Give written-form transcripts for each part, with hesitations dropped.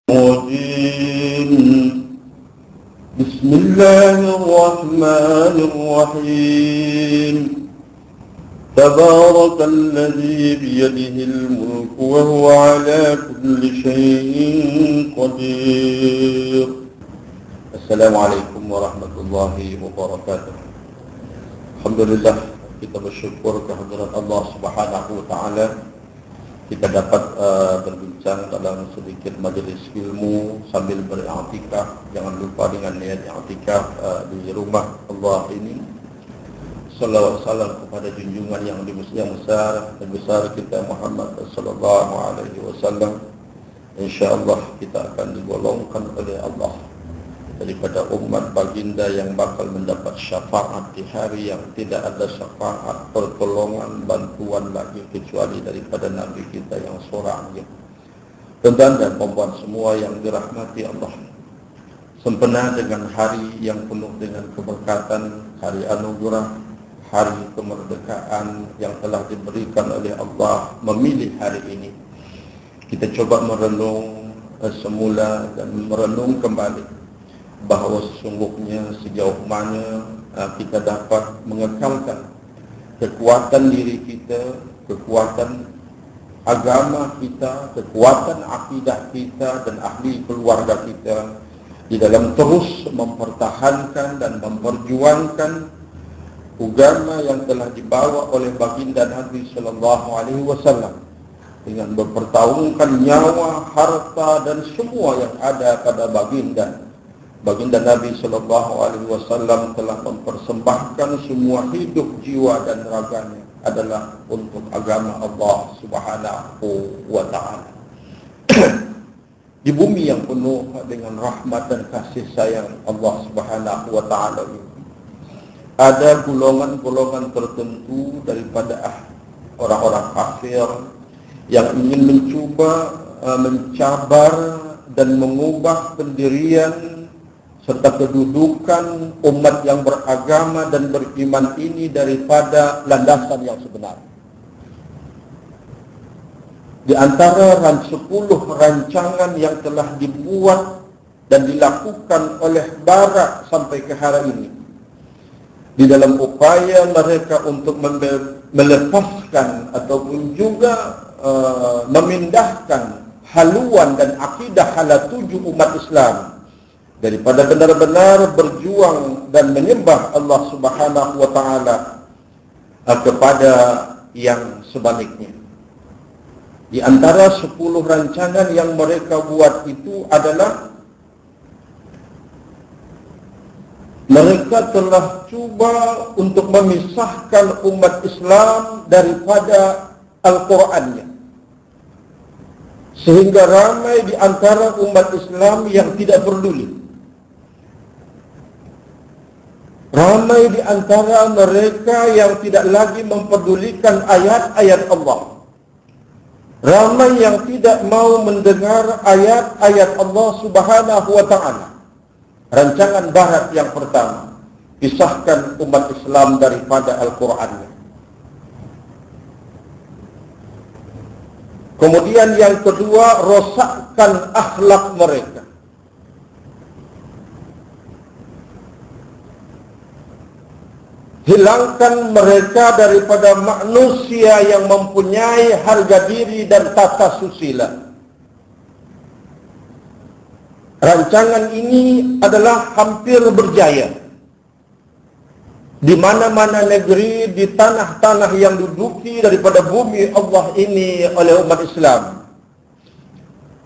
بسم الله الرحمن الرحيم تبارك الذي بيده الملك وهو على كل شيء قدير. Assalamualaikum warahmatullahi wabarakatuh. Alhamdulillah, kita bersyukur kehadirat Allah Subhanahu wa taala. Kita dapat berbincang dalam sedikit majlis ilmu sambil beriktikaf. Jangan lupa dengan niat iktikaf di rumah Allah ini. Sallallahu salam kepada junjungan yang besar kita Muhammad sallallahu alaihi wasallam. Insyaallah kita akan digolongkan oleh Allah daripada umat baginda yang bakal mendapat syafaat di hari yang tidak ada syafaat, pertolongan, bantuan lagi kecuali daripada Nabi kita yang seorang. Tuan-tuan dan puan-puan semua yang dirahmati Allah, sempena dengan hari yang penuh dengan keberkatan, hari anugerah, hari kemerdekaan yang telah diberikan oleh Allah, memilih hari ini. Kita coba merenung semula dan merenung kembali bahawa sesungguhnya sejauh mana kita dapat mengekalkan kekuatan diri kita, kekuatan agama kita, kekuatan akidah kita dan ahli keluarga kita di dalam terus mempertahankan dan memperjuangkan agama yang telah dibawa oleh baginda Nabi sallallahu alaihi wasallam dengan mempertaruhkan nyawa, harta dan semua yang ada pada baginda Nabi sallallahu alaihi wasallam telah mempersembahkan semua hidup, jiwa dan raganya adalah untuk agama Allah Subhanahu wa taala. Di bumi yang penuh dengan rahmat dan kasih sayang Allah Subhanahu wa taala ini, ada golongan-golongan tertentu daripada orang-orang kafir yang ingin mencuba mencabar dan mengubah pendirian serta kedudukan umat yang beragama dan beriman ini daripada landasan yang sebenar. Di antara 10 rancangan yang telah dibuat dan dilakukan oleh Barat sampai ke hari ini, di dalam upaya mereka untuk melepaskan ataupun juga memindahkan haluan dan akidah hala tuju umat Islam daripada benar-benar berjuang dan menyembah Allah Subhanahu wa taala kepada yang sebaliknya. Di antara 10 rancangan yang mereka buat itu adalah mereka telah cuba untuk memisahkan umat Islam daripada Al-Qur'annya, sehingga ramai di antara umat Islam yang tidak peduli. Ramai di antara mereka yang tidak lagi mempedulikan ayat-ayat Allah. Ramai yang tidak mau mendengar ayat-ayat Allah Subhanahu wa taala. Rancangan Barat yang pertama, pisahkan umat Islam daripada Al-Qur'annya. Kemudian yang kedua, rosakkan akhlak mereka. Hilangkan mereka daripada manusia yang mempunyai harga diri dan tata susila. Rancangan ini adalah hampir berjaya. Di mana-mana negeri, di tanah-tanah yang duduki daripada bumi Allah ini oleh umat Islam,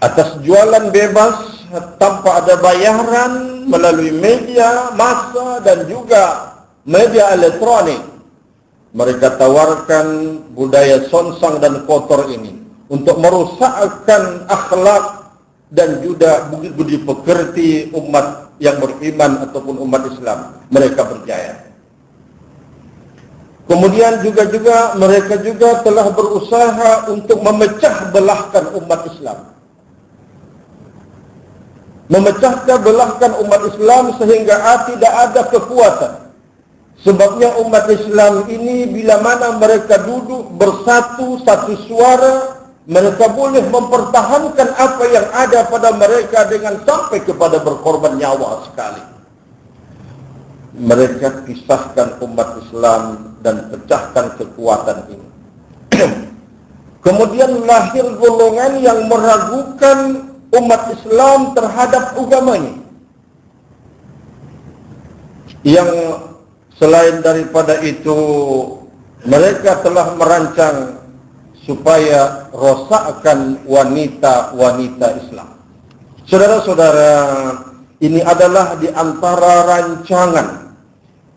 atas jualan bebas tanpa ada bayaran melalui media massa dan juga media elektronik, mereka tawarkan budaya sonsang dan kotor ini untuk merusakkan akhlak dan juga budi pekerti umat yang beriman ataupun umat Islam. Mereka berjaya. Kemudian juga mereka juga telah berusaha untuk memecah belahkan umat Islam. Memecahkan belahkan umat Islam sehingga tidak ada kekuatan. Sebabnya umat Islam ini bila mana mereka duduk bersatu, satu suara, mereka boleh mempertahankan apa yang ada pada mereka dengan sampai kepada berkorban nyawa sekali. Mereka pisahkan umat Islam dan pecahkan kekuatan ini. Kemudian lahir golongan yang meragukan umat Islam terhadap agamanya, yang selain daripada itu mereka telah merancang supaya rosakkan wanita-wanita Islam. Saudara-saudara, ini adalah di antara rancangan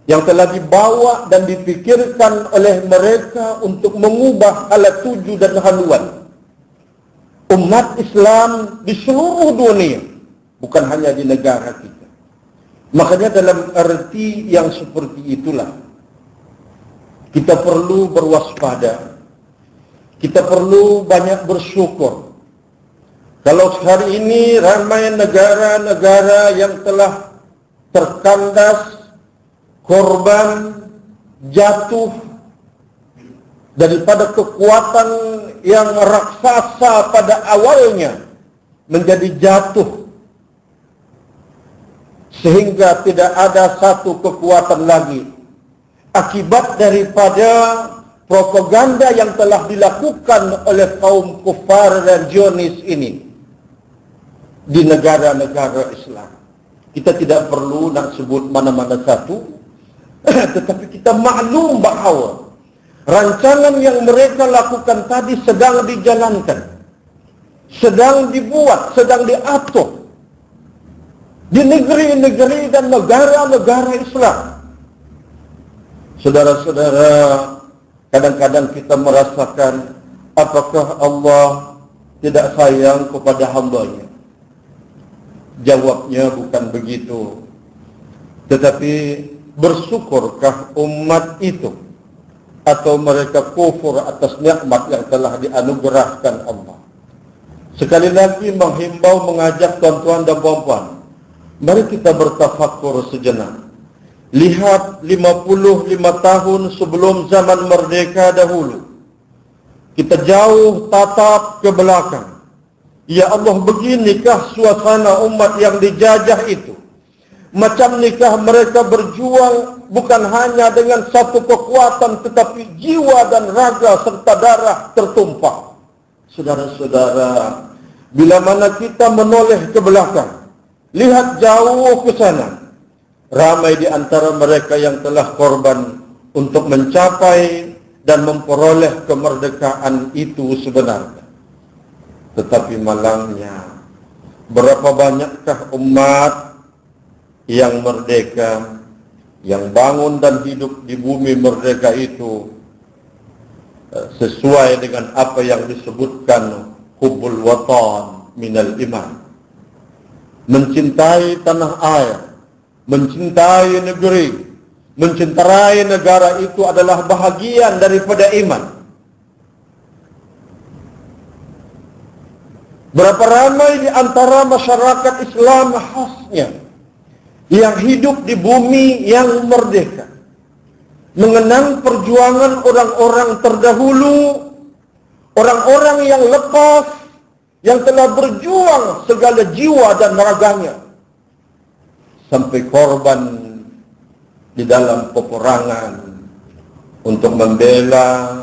yang telah dibawa dan dipikirkan oleh mereka untuk mengubah hala tuju dan haluan umat Islam di seluruh dunia, bukan hanya di negara kita. Makanya dalam arti yang seperti itulah kita perlu berwaspada, kita perlu banyak bersyukur. Kalau hari ini ramai negara-negara yang telah terkandas, korban, jatuh daripada kekuatan yang raksasa pada awalnya menjadi jatuh, sehingga tidak ada satu kekuatan lagi akibat daripada propaganda yang telah dilakukan oleh kaum kufar dan Zionis ini di negara-negara Islam. Kita tidak perlu nak sebut mana-mana satu, tetapi kita maklum bahawa rancangan yang mereka lakukan tadi sedang dijalankan, sedang dibuat, sedang diatur di negeri-negeri dan negara-negara Islam. Saudara-saudara, kadang-kadang kita merasakan, apakah Allah tidak sayang kepada hamba-Nya? Jawabnya bukan begitu. Tetapi bersyukurkah umat itu atau mereka kufur atas nikmat yang telah dianugerahkan Allah? Sekali lagi menghimbau, mengajak tuan-tuan dan puan-puan, mari kita bertafakur sejenak. Lihat 55 tahun sebelum zaman merdeka dahulu, kita jauh tatap ke belakang. Ya Allah, beginikah suasana umat yang dijajah itu? Macam nikah mereka berjuang bukan hanya dengan satu kekuatan, tetapi jiwa dan raga serta darah tertumpah. Saudara-saudara, bila mana kita menoleh ke belakang, lihat jauh ke sana, ramai di antara mereka yang telah korban untuk mencapai dan memperoleh kemerdekaan itu sebenarnya. Tetapi malangnya, berapa banyakkah umat yang merdeka, yang bangun dan hidup di bumi merdeka itu sesuai dengan apa yang disebutkan hubbul watan minal iman. Mencintai tanah air, mencintai negeri, mencintai negara itu adalah bahagian daripada iman. Berapa ramai di antara masyarakat Islam khasnya yang hidup di bumi yang merdeka, mengenang perjuangan orang-orang terdahulu, orang-orang yang lepas, yang telah berjuang segala jiwa dan raganya, sampai korban di dalam peperangan untuk membela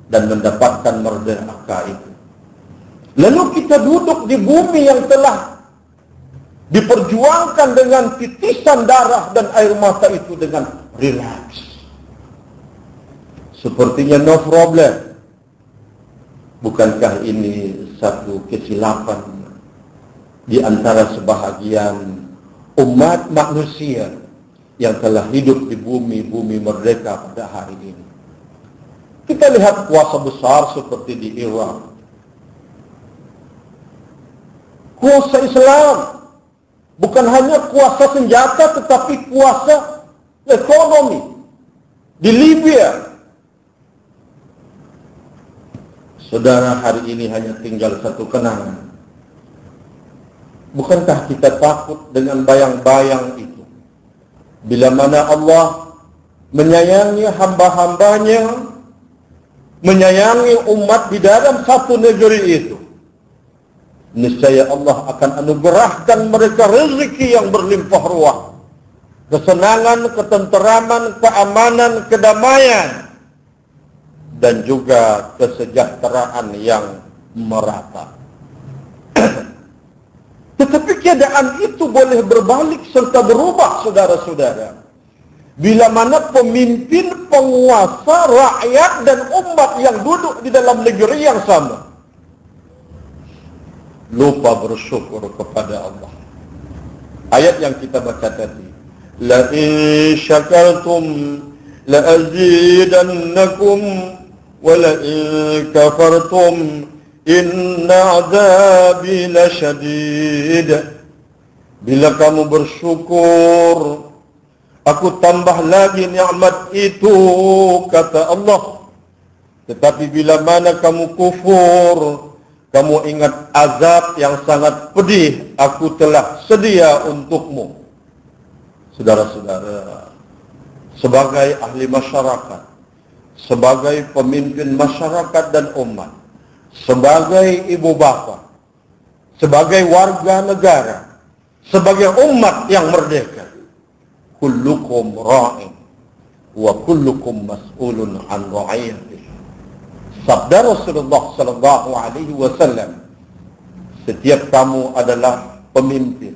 dan mendapatkan merdeka itu. Lalu kita duduk di bumi yang telah diperjuangkan dengan titisan darah dan air mata itu dengan relax, sepertinya no problem. Bukankah ini satu kesilapan di antara sebahagian umat manusia yang telah hidup di bumi merdeka pada hari ini? Kita lihat kuasa besar seperti di Irak, kuasa Islam, bukan hanya kuasa senjata tetapi kuasa ekonomi di Libya. Saudara, hari ini hanya tinggal satu kenangan. Bukankah kita takut dengan bayang-bayang itu? Bila mana Allah menyayangi hamba-hambanya, menyayangi umat di dalam satu negeri itu, niscaya Allah akan anugerahkan mereka rezeki yang berlimpah ruah, kesenangan, ketenteraman, keamanan, kedamaian, dan juga kesejahteraan yang merata. Tetapi keadaan itu boleh berbalik serta berubah, saudara-saudara, bila mana pemimpin, penguasa, rakyat, dan umat yang duduk di dalam negeri yang sama lupa bersyukur kepada Allah. Ayat yang kita baca tadi, la in syakartum la azidannakum wa la in kafartum inna azabi lasyadid. Bila kamu bersyukur, aku tambah lagi nikmat itu, kata Allah. Tetapi bila mana kamu kufur, kamu ingat azab yang sangat pedih aku telah sedia untukmu. Saudara-saudara, sebagai ahli masyarakat, sebagai pemimpin masyarakat dan umat, sebagai ibu bapa, sebagai warga negara, sebagai umat yang merdeka, kullukum ra'in wa kullukum mas'ulun an ra'iyatih. Sabda Rasulullah sallallahu alaihi wasallam, setiap kamu adalah pemimpin,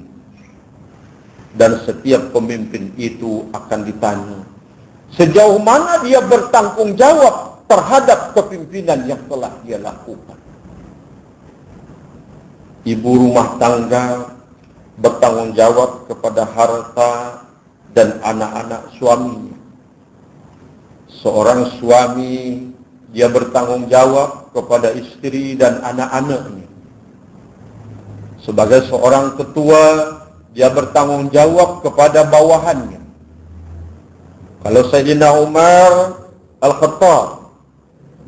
dan setiap pemimpin itu akan ditanya sejauh mana dia bertanggung jawab terhadap kepimpinan yang telah dia lakukan. Ibu rumah tangga bertanggung jawab kepada harta dan anak-anak suaminya. Seorang suami, dia bertanggung jawab kepada istri dan anak-anaknya. Sebagai seorang ketua, dia bertanggung jawab kepada bawahannya. Kalau Sayyidina Umar Al-Khattab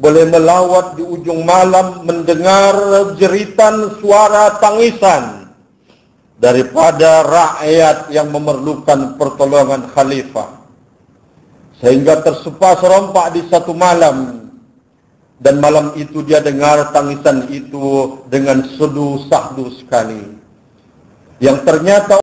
boleh melawat di ujung malam mendengar jeritan suara tangisan daripada rakyat yang memerlukan pertolongan khalifah, sehingga tersepas serempak di satu malam, dan malam itu dia dengar tangisan itu dengan sedu sahdu sekali, yang ternyata